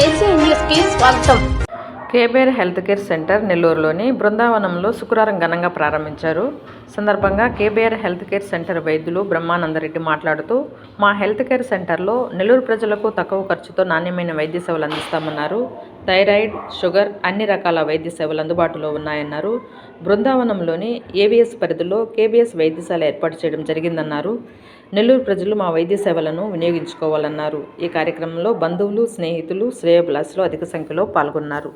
ACN న్యూస్కి స్వాగతం. KBR health care centre నెల్లూరులోని బృందావనంలో శుక్రవారం ఘనంగా ప్రారంభించారు. సందర్భంగా కేబీఆర్ హెల్త్ కేర్ సెంటర్ వైద్యులు బ్రహ్మానందరెడ్డి మాట్లాడుతూ, మా హెల్త్ కేర్ సెంటర్లో నెల్లూరు ప్రజలకు తక్కువ ఖర్చుతో నాణ్యమైన వైద్య సేవలు అందిస్తామన్నారు. థైరాయిడ్, షుగర్, అన్ని రకాల వైద్య సేవలు అందుబాటులో ఉన్నాయన్నారు. బృందావనంలోని ఏవీఎస్ పరిధిలో కేబీఎస్ వైద్యశాల ఏర్పాటు చేయడం జరిగిందన్నారు. నెల్లూరు ప్రజలు మా వైద్య సేవలను వినియోగించుకోవాలన్నారు. ఈ కార్యక్రమంలో బంధువులు, స్నేహితులు, శ్రేయోభిలాషులు అధిక సంఖ్యలో పాల్గొన్నారు.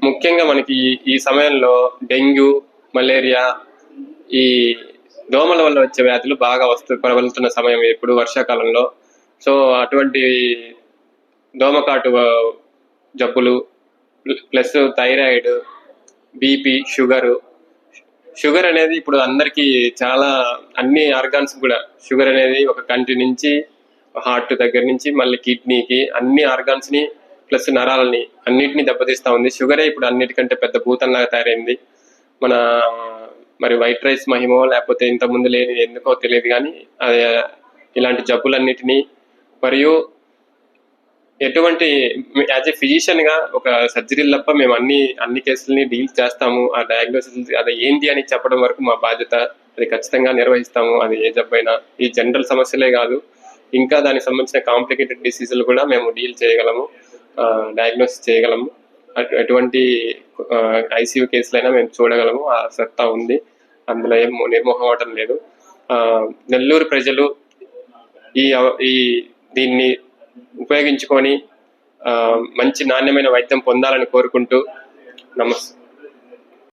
ముఖ్యంగా మనకి ఈ సమయంలో డెంగ్యూ, మలేరియా, ఈ దోమల వల్ల వచ్చే వ్యాధులు బాగా ప్రబలుతున్న సమయం ఇప్పుడు వర్షాకాలంలో. సో అటువంటి దోమకాటు జబ్బులు ప్లస్ థైరాయిడ్, బీపీ, షుగర్ అనేది ఇప్పుడు అందరికీ చాలా అన్ని ఆర్గాన్స్ కూడా షుగర్ అనేది ఒక కంటి నుంచి హార్ట్ దగ్గర నుంచి మళ్ళీ కిడ్నీకి అన్ని ఆర్గాన్స్ ని ప్లస్ నరాలని అన్నిటిని దెబ్బతీస్తా ఉంది. షుగరే ఇప్పుడు అన్నిటికంటే పెద్ద భూతంలాగా తయారైంది. మరి వైట్ రైస్ మహిమో లేకపోతే ఇంతకుముందు లేని ఎందుకో తెలియదు కానీ అది ఇలాంటి జబ్బులన్నిటినీ మరియు ఎటువంటి యాజ్ ఏ ఫిజిషియన్ గా ఒక సర్జరీ తప్ప మేము అన్ని కేసులని డీల్ చేస్తాము. ఆ డయాగ్నోసిస్ అది ఏంటి అని చెప్పడం వరకు మా బాధ్యత. అది ఖచ్చితంగా నిర్వహిస్తాము. అది ఏ జబ్బైనా, ఈ జనరల్ సమస్యలే కాదు ఇంకా దానికి సంబంధించిన కాంప్లికేటెడ్ డిసీజులు కూడా మేము డీల్ చేయగలము, డయాగ్నోసిస్ చేయగలము. ఎటువంటి ఐసీయూ కేసులైనా మేము చూడగలము. ఆ సత్తా ఉంది, అందులో ఏం నిర్మోహమాటం లేదు. నెల్లూరు ప్రజలు దీన్ని ఉపయోగించుకొని మంచి నాణ్యమైన వైద్యం పొందాలని కోరుకుంటూ నమస్తే.